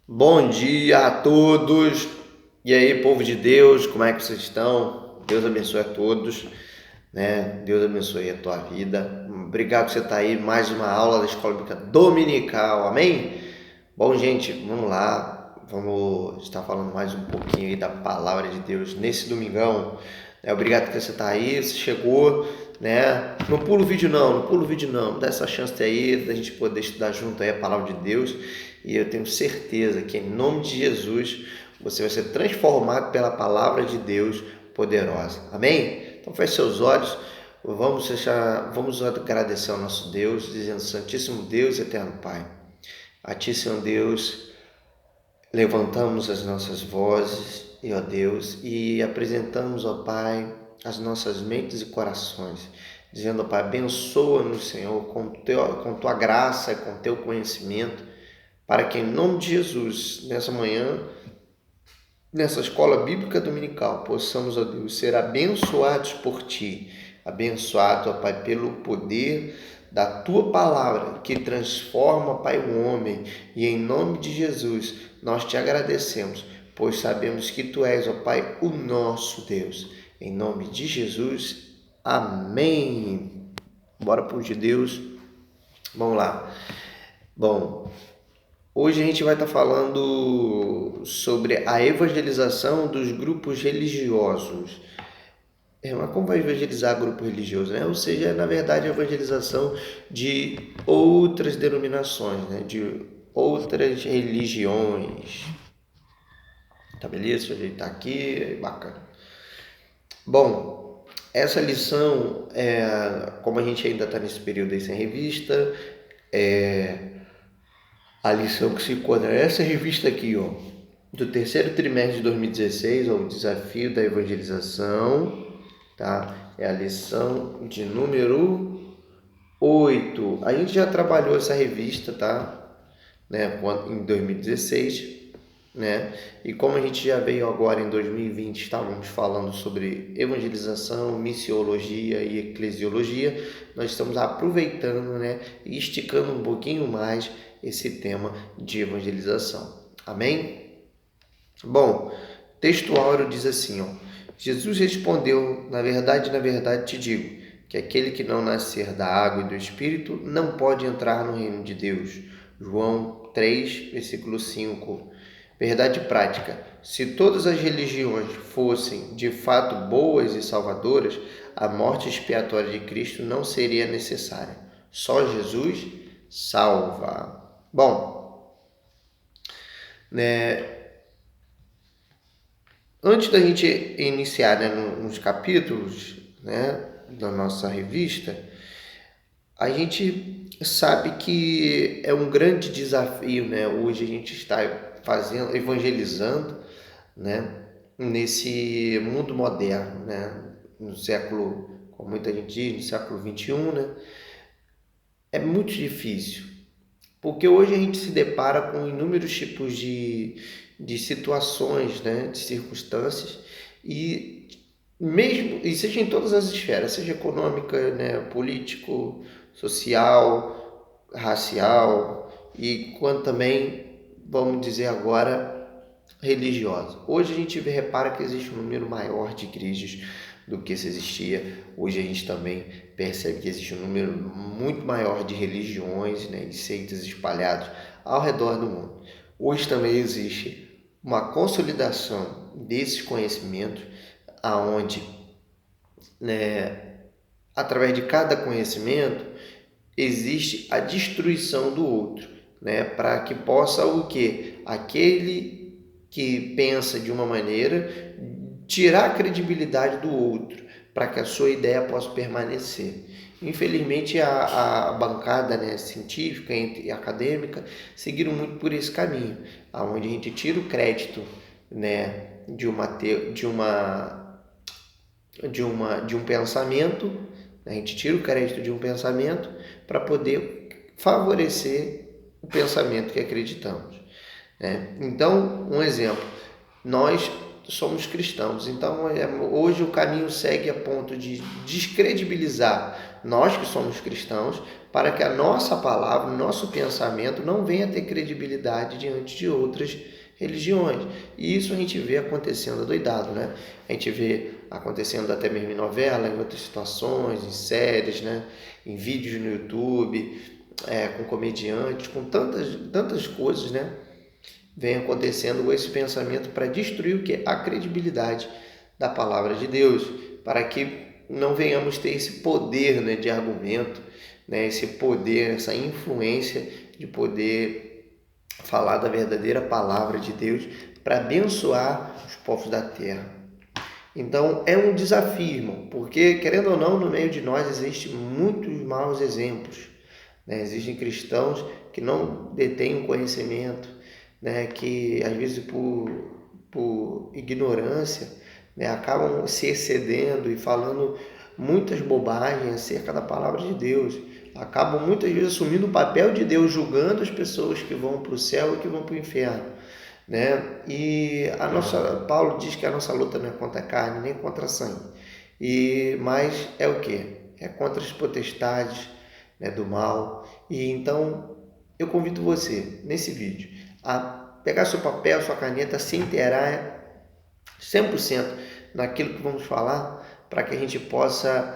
Bom dia a todos. E aí, povo de Deus, como é que vocês estão? Deus abençoe a todos, né? Deus abençoe a tua vida. Obrigado por você estar aí, mais uma aula da Escola Bíblica Dominical, amém? Bom, gente, vamos lá. Vamos estar falando mais um pouquinho aí da palavra de Deus nesse domingão. Obrigado por você estar aí, você chegou, né? Não pula o vídeo não pula o vídeo não. Dá essa chance aí da gente poder estudar junto aí a palavra de Deus. E eu tenho certeza que em nome de Jesus você vai ser transformado pela palavra de Deus poderosa. Amém? Então feche seus olhos. Vamos agradecer ao nosso Deus, dizendo: Santíssimo Deus, eterno Pai, a Ti, Senhor Deus, levantamos as nossas vozes, ó Deus, e apresentamos, ó Pai, as nossas mentes e corações, dizendo: ó Pai, abençoa-nos, Senhor, com Tua graça e com Teu conhecimento, para que em nome de Jesus, nessa manhã, nessa escola bíblica dominical, possamos, ó Deus, ser abençoados por Ti, abençoado, ó Pai, pelo poder da Tua palavra que transforma, Pai, o homem. E em nome de Jesus, nós Te agradecemos, pois sabemos que Tu és, ó Pai, o nosso Deus. Em nome de Jesus, amém. Bora pro de Deus. Vamos lá. Bom, hoje a gente vai estar falando sobre a evangelização dos grupos religiosos. Mas como vai evangelizar grupo religioso, né? Ou seja, na verdade, a evangelização de outras denominações, né? De outras religiões. Tá beleza? Deixa eu ajeitar aqui, bacana. Bom, essa lição, como a gente ainda está nesse período aí sem revista, a lição que se encontra nessa revista aqui, ó, do terceiro trimestre de 2016, ó, o desafio da evangelização, tá? É a lição de número 8. A gente já trabalhou essa revista, tá? Né? Em 2016, né? E como a gente já veio agora em 2020, estávamos falando sobre evangelização, missiologia e eclesiologia, nós estamos aproveitando, né, e esticando um pouquinho mais esse tema de evangelização. Amém? Bom, texto áureo diz assim, ó: Jesus respondeu: na verdade, te digo, que aquele que não nascer da água e do Espírito não pode entrar no reino de Deus. João 3, versículo 5. Verdade prática: se todas as religiões fossem de fato boas e salvadoras, a morte expiatória de Cristo não seria necessária. Só Jesus salva. Bom, né, antes da gente iniciar, né, nos capítulos, né, da nossa revista, a gente sabe que é um grande desafio, né? Hoje a gente está evangelizando, né, nesse mundo moderno, né? No século, como muita gente diz, no século XXI, né? É muito difícil, porque hoje a gente se depara com inúmeros tipos de situações, né, de circunstâncias, e mesmo, e seja em todas as esferas, seja econômica, né, político, social, racial, e quanto também, vamos dizer agora, religiosa. Hoje a gente repara que existe um número maior de igrejas do que se existia. Hoje a gente também percebe que existe um número muito maior de religiões, né, e seitas espalhados ao redor do mundo. Hoje também existe uma consolidação desses conhecimentos, aonde, né, através de cada conhecimento existe a destruição do outro, né, para que possa o quê? Aquele que pensa de uma maneira tirar a credibilidade do outro, para que a sua ideia possa permanecer. Infelizmente, a bancada, né, científica e acadêmica seguiram muito por esse caminho, onde a gente tira o crédito, né, de um pensamento, né, a gente tira o crédito de um pensamento para poder favorecer o pensamento que acreditamos, né? Então, um exemplo: nós somos cristãos, então hoje o caminho segue a ponto de descredibilizar nós que somos cristãos, para que a nossa palavra, o nosso pensamento não venha a ter credibilidade diante de outras religiões. E isso a gente vê acontecendo doidado, né? A gente vê acontecendo até mesmo em novela, em outras situações, em séries, né? Em vídeos no YouTube, com comediantes, com tantas coisas, né? Vem acontecendo esse pensamento para destruir o que? A credibilidade da palavra de Deus, para que não venhamos ter esse poder, né, de argumento, né, esse poder, essa influência de poder falar da verdadeira palavra de Deus para abençoar os povos da terra. Então é um desafio, irmão, porque querendo ou não, no meio de nós existem muitos maus exemplos, né? Existem cristãos que não detêm o conhecimento, né? Que às vezes por ignorância, né? Acabam se excedendo e falando muitas bobagens acerca da palavra de Deus. Acabam muitas vezes assumindo o papel de Deus, julgando as pessoas que vão para o céu e que vão para o inferno, né? E Paulo diz que a nossa luta não é contra a carne nem contra a sangue, mas é o que? É contra as potestades, né, do mal. E então eu convido você nesse vídeo a pegar seu papel, sua caneta, se inteirar 100% naquilo que vamos falar, para que a gente possa,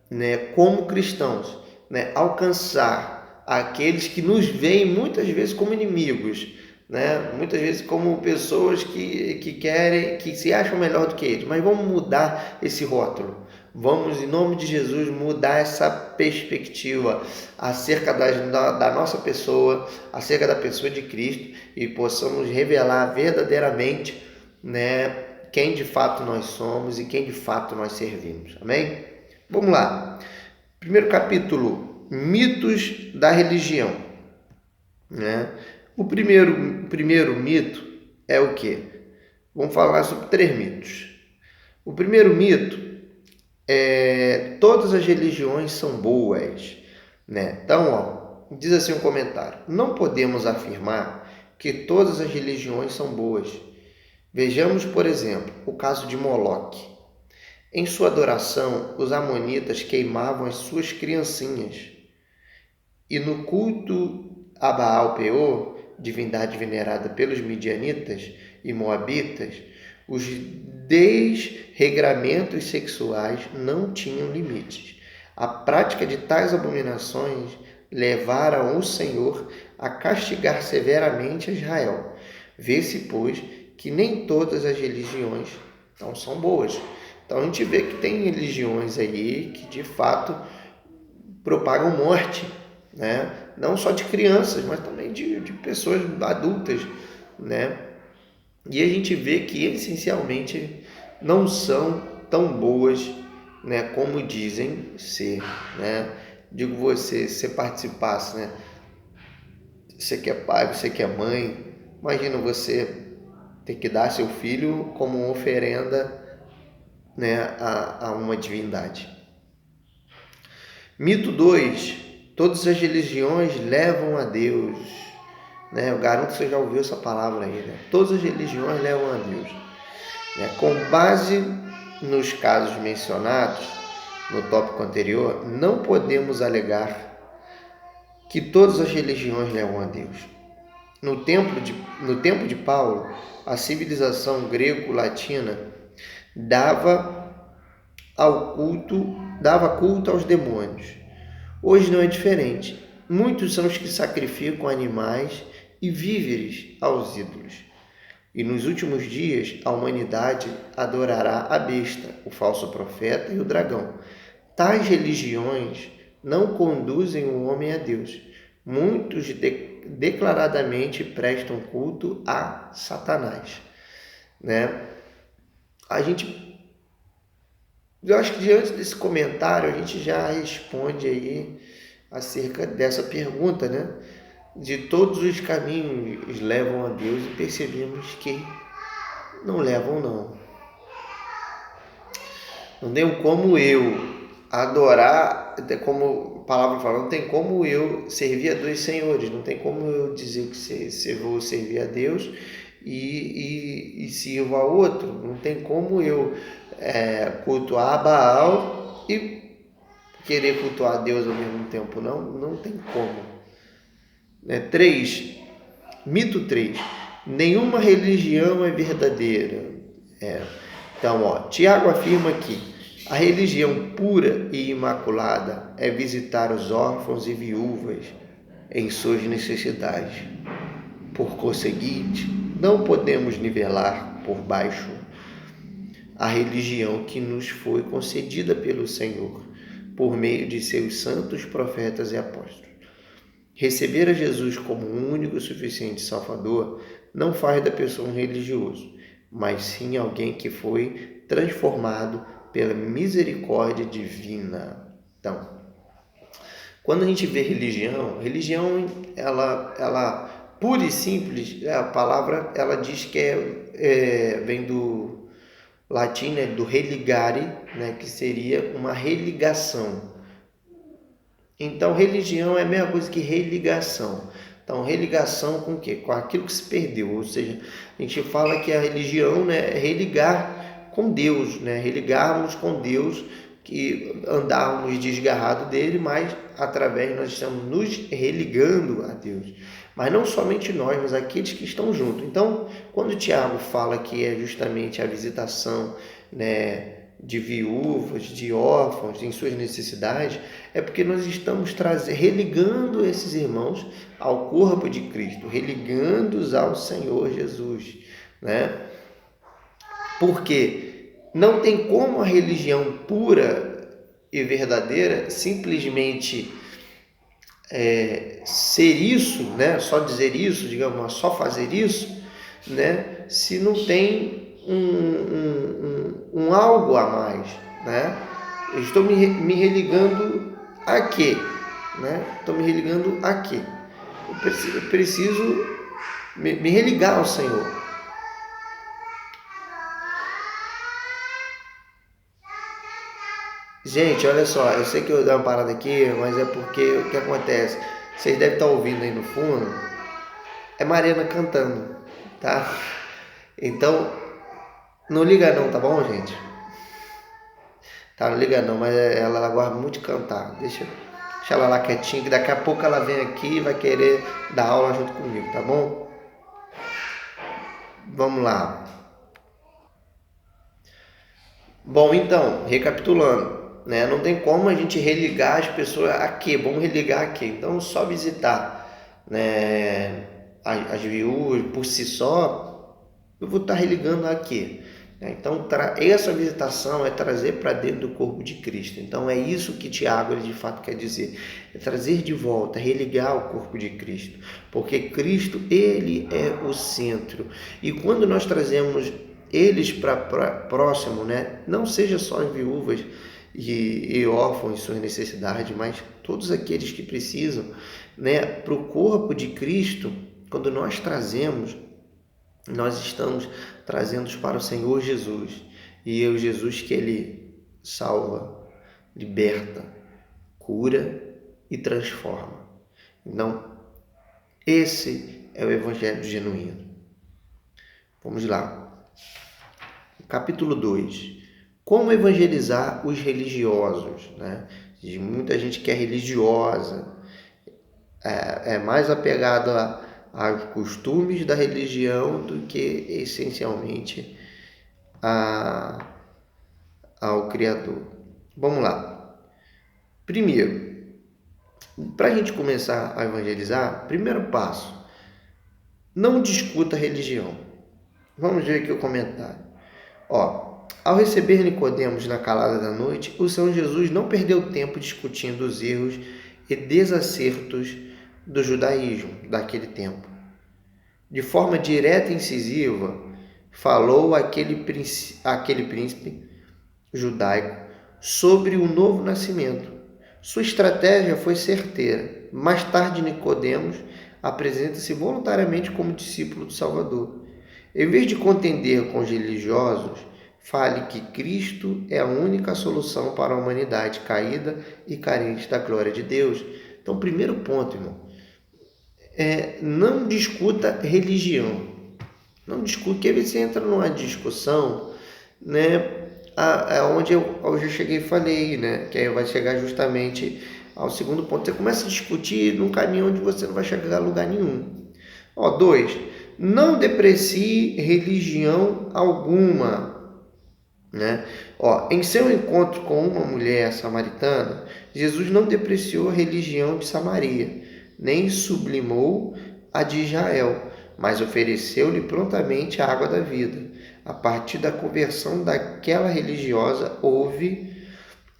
né, como cristãos, né, alcançar aqueles que nos veem muitas vezes como inimigos, né, muitas vezes como pessoas que querem, que se acham melhor do que eles, mas vamos mudar esse rótulo. Vamos, em nome de Jesus, mudar essa perspectiva acerca da nossa pessoa, acerca da pessoa de Cristo, e possamos revelar verdadeiramente, né, quem de fato nós somos e quem de fato nós servimos. Amém? Vamos lá. Primeiro capítulo, mitos da religião, né? O primeiro mito é o quê? Vamos falar sobre 3 mitos. O primeiro mito é: todas as religiões são boas, né? Então, diz assim um comentário: não podemos afirmar que todas as religiões são boas. Vejamos, por exemplo, o caso de Moloque. Em sua adoração, os amonitas queimavam as suas criancinhas. E no culto a Baal-Peor, divindade venerada pelos midianitas e moabitas, os desregramentos sexuais não tinham limites. A prática de tais abominações levaram o Senhor a castigar severamente Israel. Vê-se, pois, que nem todas as religiões não são boas. Então a gente vê que tem religiões aí que de fato propagam morte, né? Não só de crianças, mas também de pessoas adultas, né? E a gente vê que essencialmente não são tão boas, né, como dizem ser, né? Digo você, se você participasse, né? Você que é pai, você que é mãe, imagina você ter que dar seu filho como uma oferenda, né, a uma divindade. Mito 2: todas as religiões levam a Deus, né? Eu garanto que você já ouviu essa palavra aí, né? Todas as religiões levam a Deus, né? Com base nos casos mencionados no tópico anterior, não podemos alegar que todas as religiões levam a Deus. No tempo de Paulo, a civilização greco-latina dava culto aos demônios. Hoje não é diferente. Muitos são os que sacrificam animais e víveres aos ídolos. E nos últimos dias, a humanidade adorará a besta, o falso profeta e o dragão. Tais religiões não conduzem o homem a Deus. Muitos declaradamente prestam culto a Satanás, né? Eu acho que diante desse comentário a gente já responde aí acerca dessa pergunta, né? De todos os caminhos levam a Deus, e percebemos que não levam, não. Não tem como eu adorar, como a palavra fala, não tem como eu servir a 2 senhores, não tem como eu dizer que vou servir a Deus e sirvo a outro, não tem como eu cultuar Baal e querer cultuar a Deus ao mesmo tempo, não tem como. 3. Mito 3. Nenhuma religião é verdadeira. Então, Tiago afirma que a religião pura e imaculada é visitar os órfãos e viúvas em suas necessidades. Por conseguinte, não podemos nivelar por baixo a religião que nos foi concedida pelo Senhor, por meio de seus santos profetas e apóstolos. Receber a Jesus como o único e suficiente Salvador não faz da pessoa um religioso, mas sim alguém que foi transformado pela misericórdia divina. Então, quando a gente vê religião, ela pura e simples, a palavra ela diz que vem do latim, né, do religare, né, que seria uma religação. Então, religião é a mesma coisa que religação. Então, religação com o quê? Com aquilo que se perdeu. Ou seja, a gente fala que a religião, né, é religar com Deus, né? Religarmos com Deus, que andávamos desgarrados dele, mas através nós estamos nos religando a Deus. Mas não somente nós, mas aqueles que estão juntos. Então, quando o Tiago fala que é justamente a visitação, né, de viúvas, de órfãos, em suas necessidades, é porque nós estamos religando esses irmãos ao corpo de Cristo, religando-os ao Senhor Jesus, né? Porque não tem como a religião pura e verdadeira simplesmente ser isso, né? Só dizer isso, digamos, só fazer isso, né? Se não tem um algo a mais, né? Eu estou me religando a quê? Né? Estou me religando a quê? Eu preciso me religar ao Senhor. Gente, olha só, eu sei que eu dei uma parada aqui, mas é porque o que acontece? Vocês devem estar ouvindo aí no fundo, é Mariana cantando, tá? Então, não liga não, tá bom, gente? Tá, não liga não, mas ela gosta muito de cantar. Deixa ela lá quietinha, que daqui a pouco ela vem aqui e vai querer dar aula junto comigo, tá bom? Vamos lá. Bom, então, recapitulando, né? Não tem como a gente religar as pessoas a quê? Vamos religar a quê? Então, só visitar, né, as viúvas por si só, eu vou estar religando a quê? Então, essa visitação é trazer para dentro do corpo de Cristo. Então, é isso que Tiago, ele de fato quer dizer. É trazer de volta, religar o corpo de Cristo. Porque Cristo, ele é o centro. E quando nós trazemos eles para próximo, né? Não seja só as viúvas e órfãos em suas necessidades, mas todos aqueles que precisam, né? Para o corpo de Cristo, quando nós trazemos, nós estamos trazendo para o Senhor Jesus. E é o Jesus que ele salva, liberta, cura e transforma. Então, esse é o Evangelho genuíno. Vamos lá. Capítulo 2. Como evangelizar os religiosos, né? Muita gente que é religiosa, é mais apegado aos costumes da religião do que essencialmente ao Criador. Vamos lá. Primeiro, para a gente começar a evangelizar, primeiro passo, não discuta a religião. Vamos ver aqui o comentário. Ao receber Nicodemos na calada da noite, o Senhor Jesus não perdeu tempo discutindo os erros e desacertos do judaísmo daquele tempo. De forma direta e incisiva, falou àquele príncipe judaico sobre o novo nascimento. Sua estratégia foi certeira. Mais tarde, Nicodemos apresenta-se voluntariamente como discípulo do Salvador. Em vez de contender com os religiosos, fale que Cristo é a única solução para a humanidade caída e carente da glória de Deus. Então, primeiro ponto, irmão, não discuta religião. Não discuta, porque você entra numa discussão, né, onde eu já cheguei e falei, né? Que aí vai chegar justamente ao segundo ponto. Você começa a discutir num caminho onde você não vai chegar a lugar nenhum. 2, não deprecie religião alguma, né? Em seu encontro com uma mulher samaritana, Jesus não depreciou a religião de Samaria, nem sublimou a de Israel, mas ofereceu-lhe prontamente a água da vida. A partir da conversão daquela religiosa, houve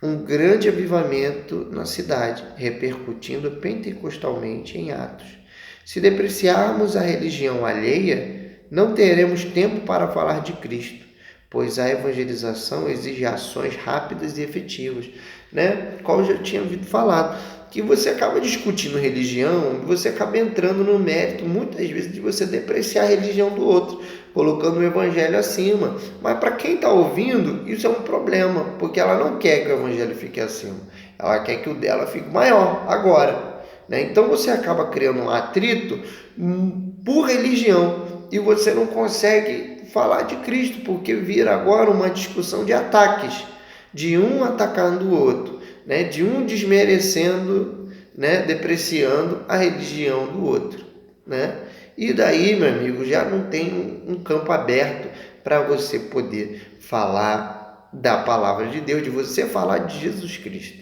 um grande avivamento na cidade, repercutindo pentecostalmente em Atos. Se depreciarmos a religião alheia, não teremos tempo para falar de Cristo, pois a evangelização exige ações rápidas e efetivas, né? Qual eu já tinha ouvido falar, que você acaba discutindo religião, você acaba entrando no mérito, muitas vezes, de você depreciar a religião do outro, colocando o evangelho acima. Mas para quem está ouvindo, isso é um problema, porque ela não quer que o evangelho fique acima, ela quer que o dela fique maior agora, né? Então você acaba criando um atrito por religião e você não consegue falar de Cristo, porque vira agora uma discussão de ataques, de um atacando o outro, né? De um desmerecendo, né? Depreciando a religião do outro, né? E daí, meu amigo, já não tem um campo aberto para você poder falar da palavra de Deus, de você falar de Jesus Cristo.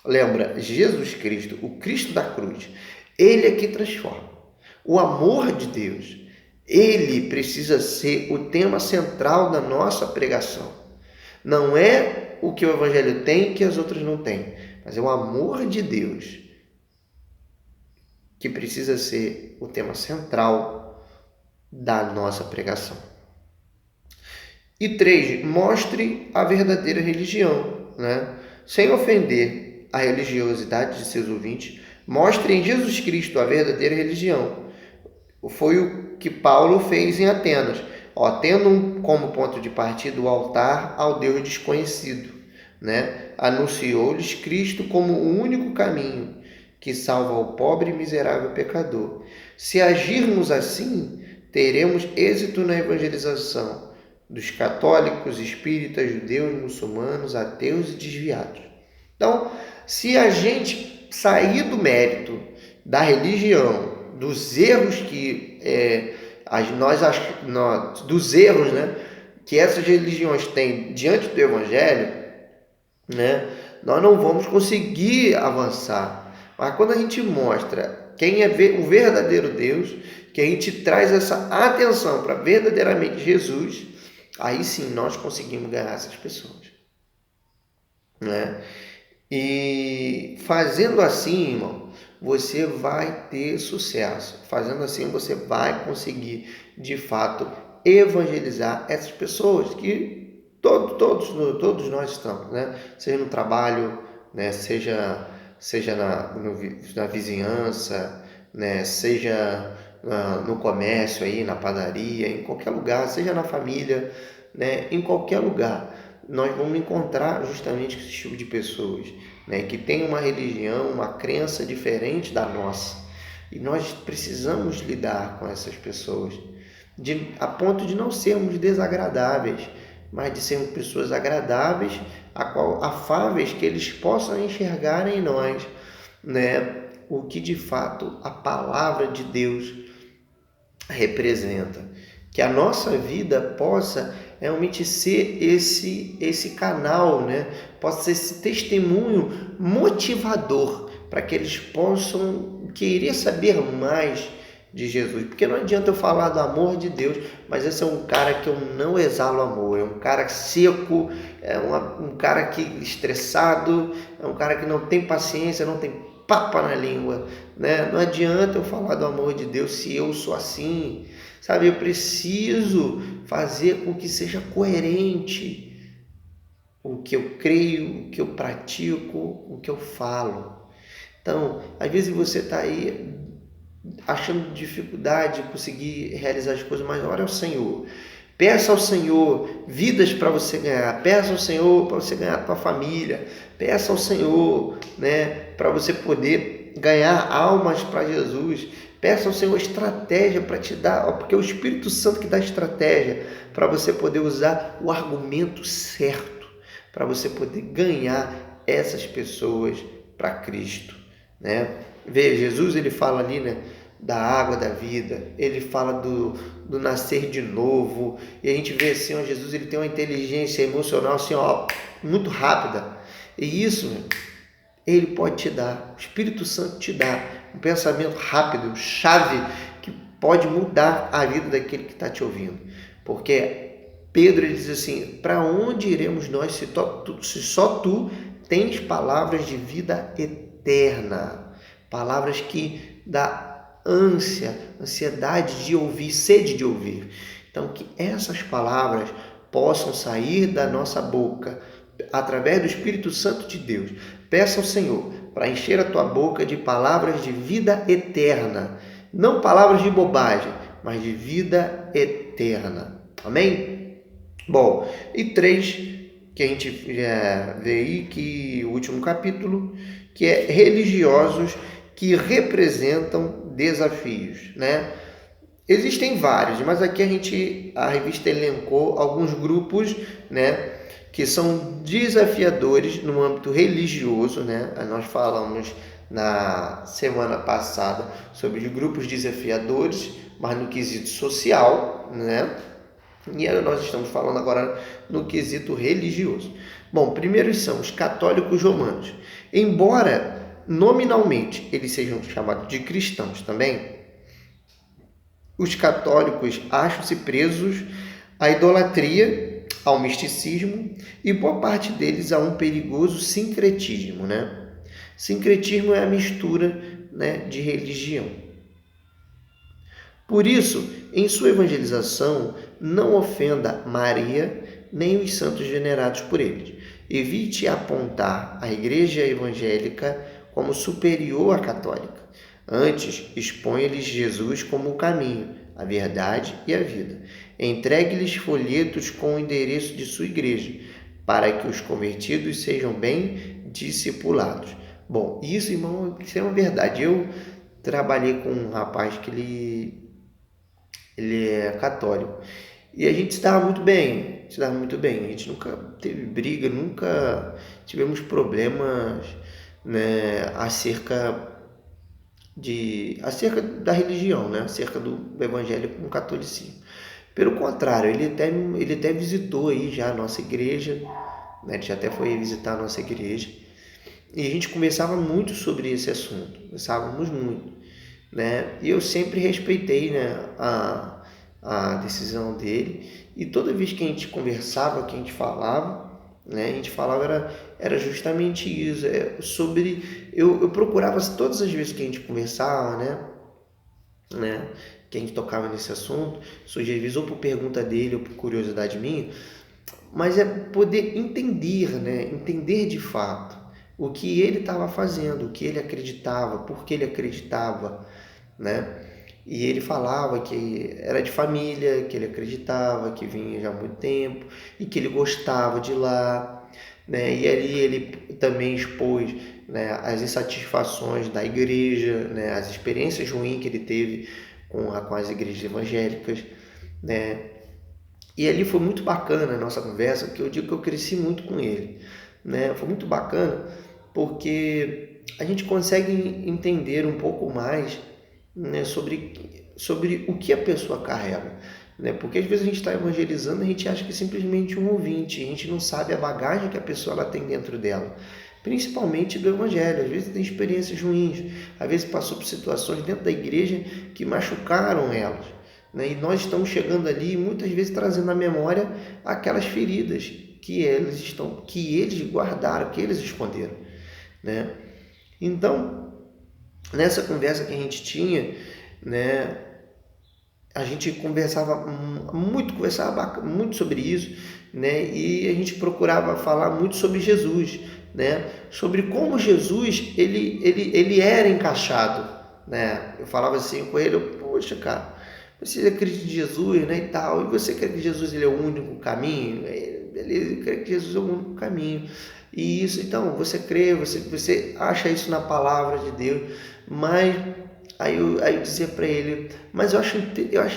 Lembra, Jesus Cristo, o Cristo da cruz, ele é que transforma. O amor de Deus, ele precisa ser o tema central da nossa pregação. Não é o que o evangelho tem que as outras não têm, mas é o amor de Deus que precisa ser o tema central da nossa pregação. E 3, mostre a verdadeira religião, né? Sem ofender a religiosidade de seus ouvintes, mostre em Jesus Cristo a verdadeira religião. Foi o que Paulo fez em Atenas, tendo como ponto de partida o altar ao Deus desconhecido, né? Anunciou-lhes Cristo como o único caminho que salva o pobre e miserável pecador. Se agirmos assim, teremos êxito na evangelização dos católicos, espíritas, judeus, muçulmanos, ateus e desviados. Então, se a gente sair do mérito da religião, dos erros que dos erros, né, que essas religiões têm diante do evangelho, né, nós não vamos conseguir avançar. Mas quando a gente mostra quem é o verdadeiro Deus, que a gente traz essa atenção para verdadeiramente Jesus, aí sim nós conseguimos ganhar essas pessoas, né? E fazendo assim, irmão, você vai ter sucesso. Fazendo assim, você vai conseguir, de fato, evangelizar essas pessoas que todos nós estamos, né? Seja no trabalho, né? Seja na vizinhança, né? Seja no comércio, aí, na padaria, em qualquer lugar, seja na família, né? Em qualquer lugar, nós vamos encontrar justamente esse tipo de pessoas, né? Que tem uma religião, uma crença diferente da nossa. E nós precisamos lidar com essas pessoas, a ponto de não sermos desagradáveis, mas de sermos pessoas agradáveis, afáveis, que eles possam enxergar em nós, né, o que de fato a palavra de Deus representa. Que a nossa vida possa realmente ser esse canal, né? Possa ser esse testemunho motivador para que eles possam querer saber mais de Jesus. Porque não adianta eu falar do amor de Deus, mas esse é um cara que eu não exalo amor, é um cara seco, é um cara que estressado, é um cara que não tem paciência, não tem papa na língua, né? Não adianta eu falar do amor de Deus se eu sou assim, sabe? Eu preciso fazer com que seja coerente o que eu creio, o que eu pratico, o que eu falo. Então, às vezes você está aí achando dificuldade de conseguir realizar as coisas, mas ora ao Senhor. Peça ao Senhor vidas para você ganhar. Peça ao Senhor para você ganhar a tua família. Peça ao Senhor, né, para você poder ganhar almas para Jesus. Peça ao Senhor estratégia para te dar, porque é o Espírito Santo que dá estratégia para você poder usar o argumento certo, para você poder ganhar essas pessoas para Cristo, né? Veja, Jesus ele fala ali, né, da água da vida, ele fala do nascer de novo, e a gente vê assim, ó, Jesus ele tem uma inteligência emocional assim, ó, muito rápida, e isso ele pode te dar, o Espírito Santo te dá um pensamento rápido, chave, que pode mudar a vida daquele que está te ouvindo. Porque Pedro ele diz assim, para onde iremos nós se só tu tens palavras de vida eterna, palavras que dá ansiedade de ouvir, sede de ouvir. Então que essas palavras possam sair da nossa boca, através do Espírito Santo de Deus. Peça ao Senhor para encher a tua boca de palavras de vida eterna. Não palavras de bobagem, mas de vida eterna. Amém? Bom, e 3, que a gente vê aí, que o último capítulo, que é religiosos que representam desafios, né? Existem vários, mas aqui a revista elencou alguns grupos, né, que são desafiadores no âmbito religioso, né? Nós falamos na semana passada sobre os grupos desafiadores, mas no quesito social, né? E nós estamos falando agora no quesito religioso. Bom, primeiro são os católicos romanos. Embora nominalmente eles sejam chamados de cristãos também, os católicos acham-se presos à idolatria, ao misticismo e boa parte deles a um perigoso sincretismo, né? Sincretismo é a mistura, né, de religião. Por isso, em sua evangelização, não ofenda Maria nem os santos venerados por eles. Evite apontar a igreja evangélica como superior à católica. Antes, exponha-lhes Jesus como o caminho, a verdade e a vida. Entregue-lhes folhetos com o endereço de sua igreja, para que os convertidos sejam bem discipulados. Bom, isso, irmão, isso é uma verdade. Eu trabalhei com um rapaz que ele é católico, e a gente se dava muito bem, a gente nunca teve briga, nunca tivemos problemas, né, acerca da religião, né, acerca do evangelho com o catolicismo. Pelo contrário, ele até visitou aí já a nossa igreja, né, ele já até foi visitar a nossa igreja, e a gente conversava muito sobre esse assunto, conversávamos muito, né, e eu sempre respeitei, né, a decisão dele, e toda vez que a gente conversava, que a gente falava, né, a gente falava era justamente isso, eu procurava todas as vezes que a gente conversava, né, que a gente tocava nesse assunto, seja às vezes ou por pergunta dele ou por curiosidade minha, mas é poder entender, né, entender de fato o que ele estava fazendo, o que ele acreditava, por que ele acreditava, né? E ele falava que era de família, que ele acreditava, que vinha já há muito tempo e que ele gostava de lá, né? E ali ele também expôs, né, as insatisfações da igreja, né, as experiências ruins que ele teve com as igrejas evangélicas, né? E ali foi muito bacana a nossa conversa, porque eu digo que eu cresci muito com ele, né? Foi muito bacana porque a gente consegue entender um pouco mais, né, sobre o que a pessoa carrega, né? Porque às vezes a gente está evangelizando, a gente acha que é simplesmente um ouvinte, a gente não sabe a bagagem que a pessoa ela tem dentro dela, principalmente do evangelho. Às vezes tem experiências ruins, às vezes passou por situações dentro da igreja que machucaram elas, né? E nós estamos chegando ali muitas vezes trazendo à memória aquelas feridas que eles guardaram, que eles esconderam, né? Então, nessa conversa que a gente tinha, né, a gente conversava muito sobre isso, né, e a gente procurava falar muito sobre Jesus, né, sobre como Jesus ele era encaixado, né? Eu falava assim com ele, poxa, cara, você acredita em Jesus, né, e tal, e você crê que Jesus ele é o único caminho? Ele crê que Jesus é o único caminho. E isso, então, você crê, você acha isso na palavra de Deus, mas Aí eu dizia para ele, mas eu acho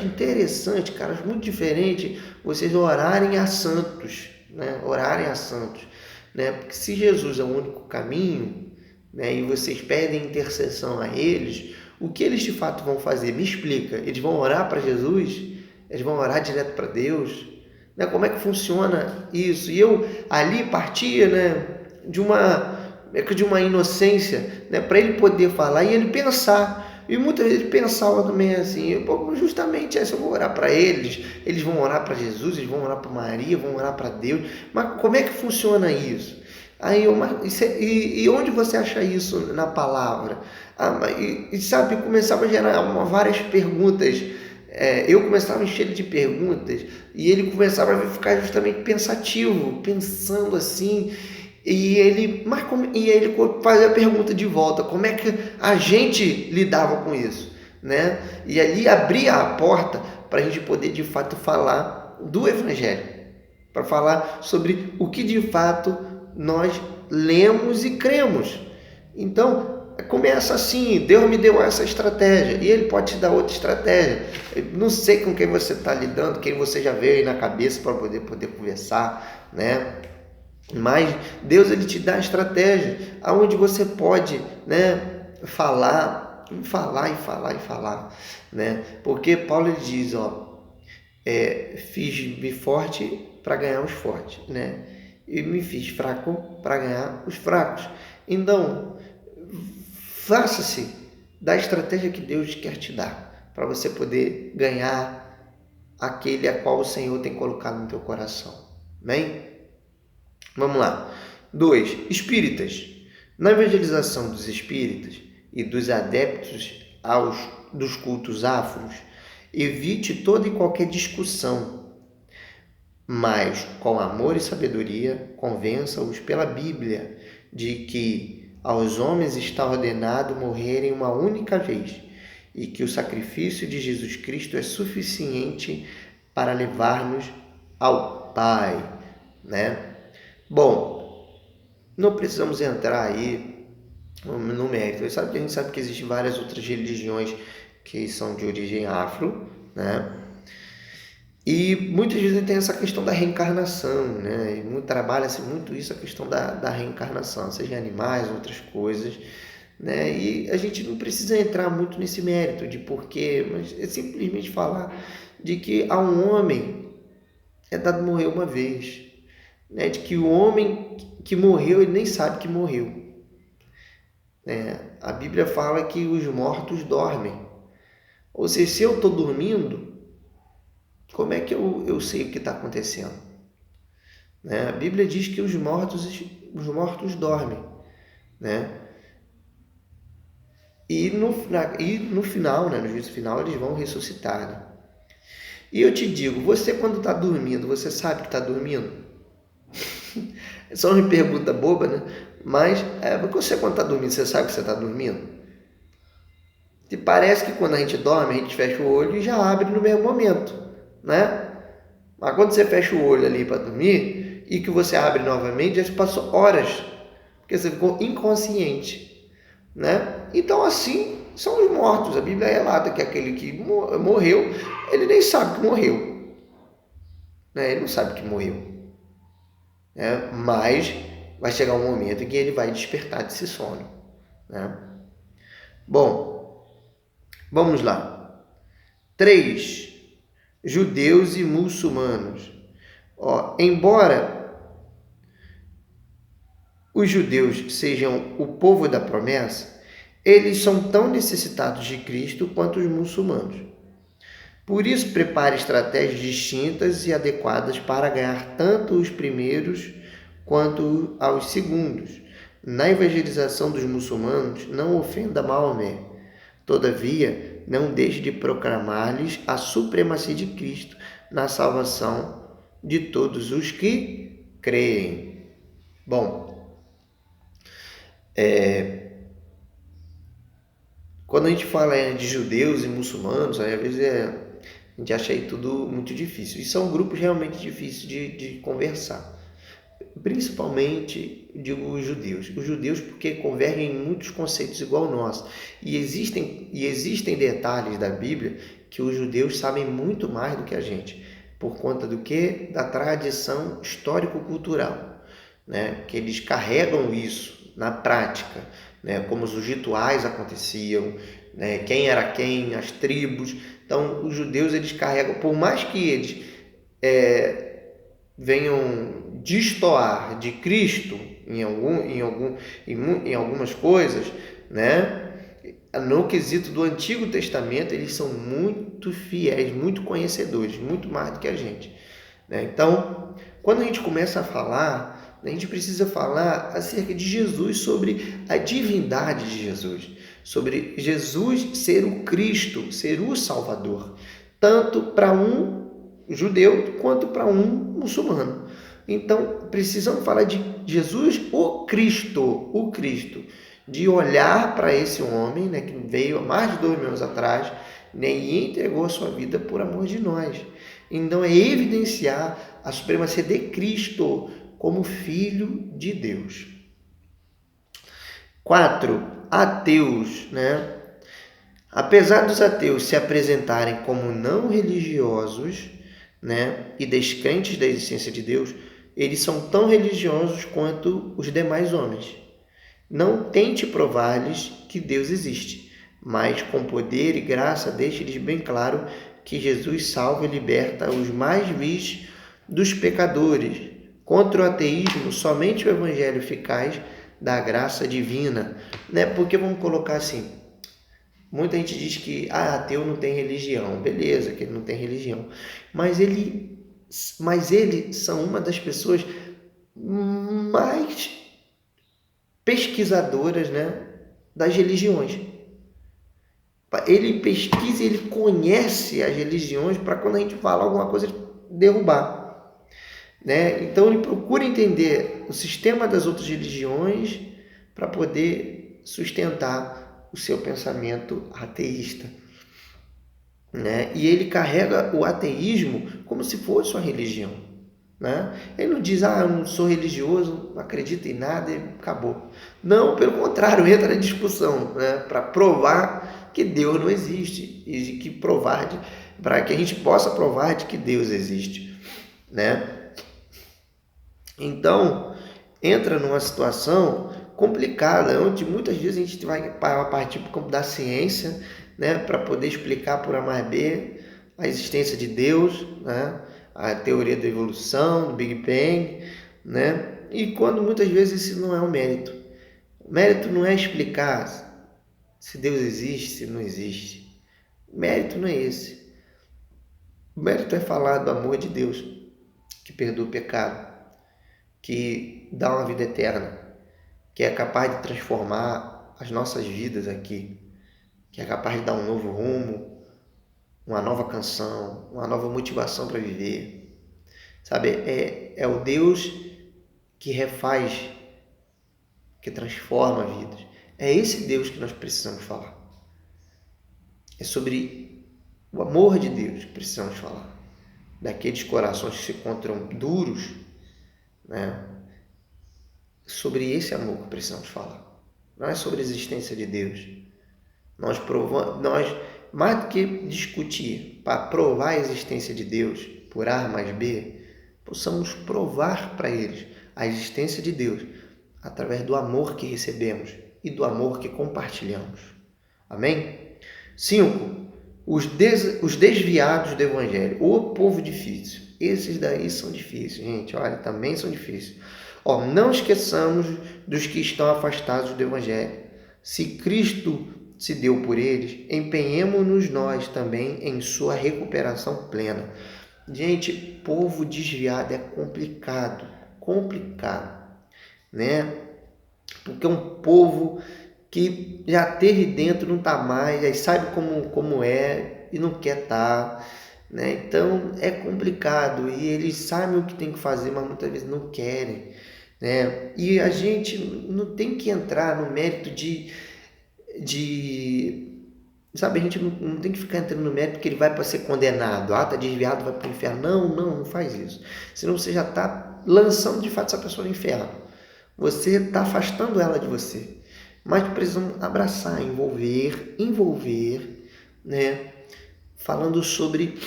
interessante, cara, acho muito diferente vocês orarem a santos, né? Orarem a santos, né? Porque se Jesus é o único caminho, né? E vocês pedem intercessão a eles, o que eles de fato vão fazer? Me explica. Eles vão orar para Jesus? Eles vão orar direto para Deus? Né? Como é que funciona isso? E eu ali partia, né, de uma inocência, né, para ele poder falar e ele pensar. E muitas vezes ele pensava também assim, justamente essa, eu vou orar para eles vão orar para Jesus, eles vão orar para Maria, vão orar para Deus. Mas como é que funciona isso? E onde você acha isso na palavra? Sabe, começava a gerar várias perguntas. Eu começava a encher ele de perguntas e ele começava a ficar justamente pensativo, pensando assim. E ele fazia a pergunta de volta: como é que a gente lidava com isso, né? E ali abria a porta para a gente poder de fato falar do Evangelho, para falar sobre o que de fato nós lemos e cremos. Então, começa assim: Deus me deu essa estratégia e Ele pode te dar outra estratégia. Eu não sei com quem você está lidando, quem você já veio aí na cabeça para poder conversar, né? Mas Deus, ele te dá a estratégia aonde você pode, né, falar, né? Porque Paulo, ele diz, fiz-me forte para ganhar os fortes, né? E me fiz fraco para ganhar os fracos. Então, faça-se da estratégia que Deus quer te dar, para você poder ganhar aquele a qual o Senhor tem colocado no teu coração. Amém? Vamos lá. 2. Espíritas. Na evangelização dos espíritas e dos adeptos dos cultos afros, evite toda e qualquer discussão, mas com amor e sabedoria convença-os pela Bíblia de que aos homens está ordenado morrerem uma única vez e que o sacrifício de Jesus Cristo é suficiente para levar-nos ao Pai, né? Bom, não precisamos entrar aí no mérito. A gente sabe que existem várias outras religiões que são de origem afro, né? E muitas vezes tem essa questão da reencarnação, né? E trabalha-se muito isso, a questão da reencarnação, seja animais, outras coisas, né? E a gente não precisa entrar muito nesse mérito de porquê, mas é simplesmente falar de que a um homem é dado morrer uma vez, né? De que o homem que morreu, ele nem sabe que morreu, né? A Bíblia fala que os mortos dormem. Ou seja, se eu estou dormindo, como é que eu sei o que está acontecendo? Né? A Bíblia diz que os mortos dormem, né? E no final, né, no juízo final, eles vão ressuscitar, né? E eu te digo, você quando está dormindo, você sabe que está dormindo? É só uma pergunta boba, né? Mas você quando está dormindo, você sabe que você está dormindo? E parece que quando a gente dorme, a gente fecha o olho e já abre no mesmo momento, né? Mas quando você fecha o olho ali para dormir e que você abre novamente, já se passou horas, porque você ficou inconsciente, né? Então assim são os mortos. A Bíblia relata que aquele que morreu, ele nem sabe que morreu, né? Ele não sabe que morreu, né? Mas vai chegar um momento em que ele vai despertar desse sono, né? Bom, vamos lá. 3. Judeus e muçulmanos. Embora os judeus sejam o povo da promessa, eles são tão necessitados de Cristo quanto os muçulmanos. Por isso, prepare estratégias distintas e adequadas para ganhar tanto os primeiros quanto aos segundos. Na evangelização dos muçulmanos, não ofenda Maomé. Todavia, não deixe de proclamar-lhes a supremacia de Cristo na salvação de todos os que creem. Bom, quando a gente fala de judeus e muçulmanos, às vezes a gente acha aí tudo muito difícil. E são grupos realmente difíceis de conversar. principalmente, digo, os judeus. Os judeus porque convergem em muitos conceitos igual ao nosso. E existem detalhes da Bíblia que os judeus sabem muito mais do que a gente. Por conta do quê? Da tradição histórico-cultural, né? Que eles carregam isso na prática, né? Como os rituais aconteciam, né? Quem era quem, as tribos. Então, os judeus, eles carregam, por mais que eles venham destoar de Cristo em algumas coisas, né? No quesito do Antigo Testamento, eles são muito fiéis, muito conhecedores, muito mais do que a gente, né? Então, quando a gente começa a falar, a gente precisa falar acerca de Jesus, sobre a divindade de Jesus, sobre Jesus ser o Cristo, ser o Salvador, tanto para um judeu quanto para um muçulmano. Então, precisamos falar de Jesus, o Cristo, de olhar para esse homem, né, que veio há mais de 2.000 anos atrás, né, e entregou a sua vida por amor de nós. Então, é evidenciar a supremacia de Cristo como Filho de Deus. 4. Ateus, né? Apesar dos ateus se apresentarem como não religiosos, né, e descrentes da existência de Deus, eles são tão religiosos quanto os demais homens. Não tente provar-lhes que Deus existe, mas com poder e graça deixe-lhes bem claro que Jesus salva e liberta os mais vis dos pecadores. Contra o ateísmo, somente o evangelho eficaz da graça divina, né? Porque vamos colocar assim, muita gente diz que ateu não tem religião, beleza, que ele não tem religião, mas eles são uma das pessoas mais pesquisadoras, né, das religiões. Ele pesquisa, ele conhece as religiões para quando a gente fala alguma coisa ele derrubar, né? Então ele procura entender o sistema das outras religiões para poder sustentar o seu pensamento ateísta, né? E ele carrega o ateísmo como se fosse uma religião, né? Ele não diz, eu não sou religioso, não acredito em nada e acabou. Não, pelo contrário, entra na discussão, né? Para provar que Deus não existe e para que a gente possa provar de que Deus existe, né? Então, entra numa situação complicada, onde muitas vezes a gente vai partir para o campo da ciência, né, para poder explicar por A mais B a existência de Deus, né, a teoria da evolução, do Big Bang, né, e quando muitas vezes isso não é um mérito. O mérito não é explicar se Deus existe, se não existe. O mérito não é esse. O mérito é falar do amor de Deus, que perdoa o pecado, que dá uma vida eterna, que é capaz de transformar as nossas vidas aqui, que é capaz de dar um novo rumo, uma nova canção, uma nova motivação para viver. Sabe, é o Deus que refaz, que transforma vidas. É esse Deus que nós precisamos falar. É sobre o amor de Deus que precisamos falar. Daqueles corações que se encontram duros, né? Sobre esse amor que precisamos falar. Não é sobre a existência de Deus. Nós, mais do que discutir para provar a existência de Deus por A mais B, possamos provar para eles a existência de Deus através do amor que recebemos e do amor que compartilhamos. Amém? 5. Os desviados do Evangelho. O povo difícil. Esses daí são difíceis, gente. Olha, também são difíceis. Não esqueçamos dos que estão afastados do Evangelho. Se Cristo se deu por eles, empenhemo-nos nós também em sua recuperação plena. Gente, povo desviado é complicado, né? Porque é um povo que já teve dentro, não está mais, aí sabe como é e não quer estar, né? Então é complicado e eles sabem o que tem que fazer, mas muitas vezes não querem, né? E a gente não tem que entrar no mérito de Sabe, a gente não tem que ficar entrando no mérito que ele vai para ser condenado. Ah, tá desviado, vai para o inferno. Não faz isso. Senão você já está lançando de fato essa pessoa no inferno. Você está afastando ela de você. Mas precisamos abraçar, envolver, né? Falando sobre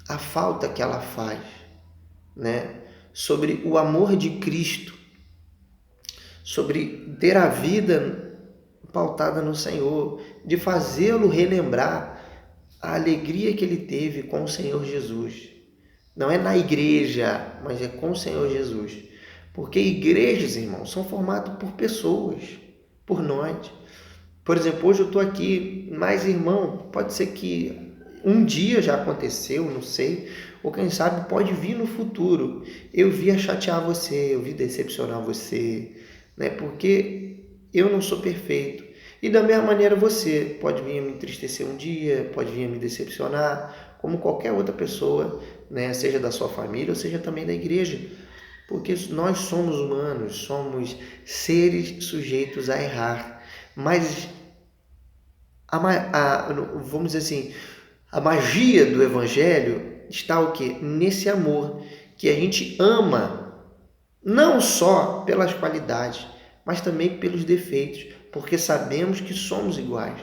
a falta que ela faz, né? Sobre o amor de Cristo, sobre ter a vida pautada no Senhor, de fazê-lo relembrar a alegria que ele teve com o Senhor Jesus. Não é na igreja, mas é com o Senhor Jesus. Porque igrejas, irmãos, são formadas por pessoas, por nós. Por exemplo, hoje eu estou aqui, mas, irmão, pode ser que um dia já aconteceu, não sei, ou quem sabe pode vir no futuro. Eu vi chatear você, eu vi decepcionar você, né? Porque eu não sou perfeito. E da mesma maneira você pode vir a me entristecer um dia, pode vir a me decepcionar, como qualquer outra pessoa, né? Seja da sua família ou seja também da igreja. Porque nós somos humanos, somos seres sujeitos a errar. Mas, vamos dizer assim, a magia do Evangelho está o quê? Nesse amor, que a gente ama, não só pelas qualidades, mas também pelos defeitos, porque sabemos que somos iguais,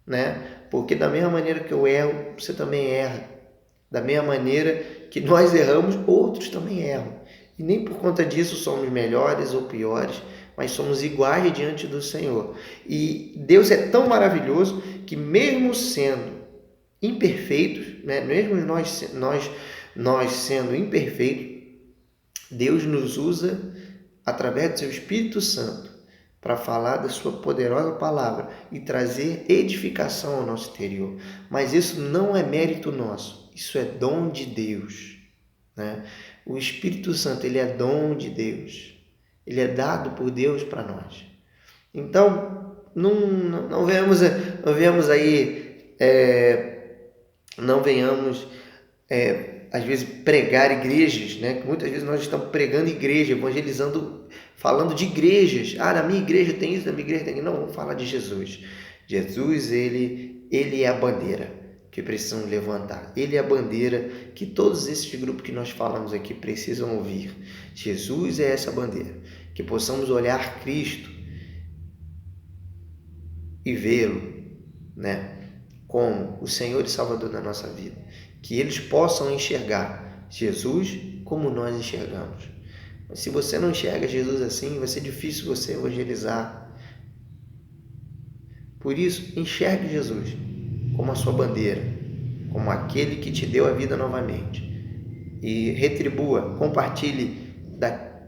né? Porque da mesma maneira que eu erro, você também erra. Da mesma maneira que nós erramos, outros também erram. E nem por conta disso somos melhores ou piores, mas somos iguais diante do Senhor. E Deus é tão maravilhoso que mesmo sendo imperfeitos, né? Mesmo nós sendo imperfeitos, Deus nos usa através do seu Espírito Santo para falar da sua poderosa palavra e trazer edificação ao nosso interior. Mas isso não é mérito nosso, isso é dom de Deus, né? O Espírito Santo, ele é dom de Deus, ele é dado por Deus para nós. Então, não venhamos às vezes pregar igrejas, né? Muitas vezes nós estamos pregando igreja, evangelizando, falando de igrejas. Ah, na minha igreja tem isso, na minha igreja tem isso. Não, vamos falar de Jesus. Jesus, ele é a bandeira que precisam levantar. Ele é a bandeira que todos esses grupos que nós falamos aqui precisam ouvir. Jesus é essa bandeira. Que possamos olhar Cristo e vê-lo, né, como o Senhor e Salvador da nossa vida. Que eles possam enxergar Jesus como nós enxergamos. Mas se você não enxerga Jesus assim, vai ser difícil você evangelizar. Por isso, enxergue Jesus como a sua bandeira, como aquele que te deu a vida novamente. E retribua, compartilhe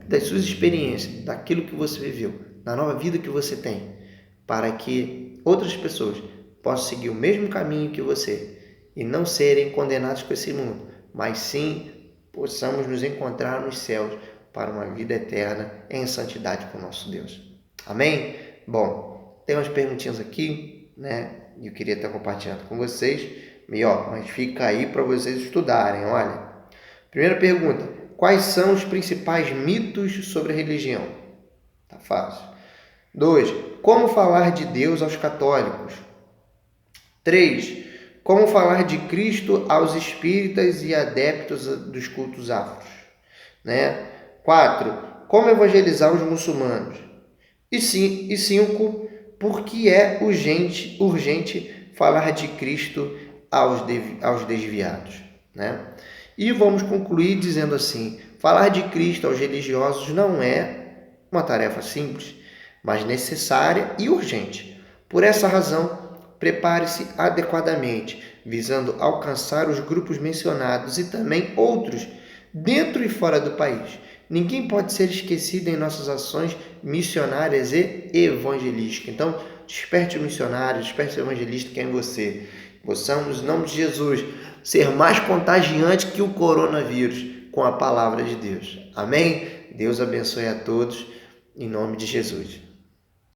das suas experiências, daquilo que você viveu, da nova vida que você tem, para que outras pessoas possam seguir o mesmo caminho que você e não serem condenados por esse mundo, mas sim possamos nos encontrar nos céus para uma vida eterna em santidade com o nosso Deus. Amém? Bom, tem umas perguntinhas aqui, né? Eu queria estar compartilhando com vocês, mas fica aí para vocês estudarem. Olha, primeira pergunta: quais são os principais mitos sobre a religião? Tá fácil. 2. Como falar de Deus aos católicos? 3. Como falar de Cristo aos espíritas e adeptos dos cultos afros? Né? 4. Como evangelizar os muçulmanos? E 5. Por que é urgente falar de Cristo aos desviados? Né? E vamos concluir dizendo assim: falar de Cristo aos religiosos não é uma tarefa simples, mas necessária e urgente. Por essa razão, prepare-se adequadamente, visando alcançar os grupos mencionados e também outros, dentro e fora do país. Ninguém pode ser esquecido em nossas ações missionárias e evangelísticas. Então, desperte o missionário, desperte o evangelista que é em você. Possamos, em nome de Jesus, ser mais contagiante que o coronavírus com a palavra de Deus. Amém? Deus abençoe a todos, em nome de Jesus.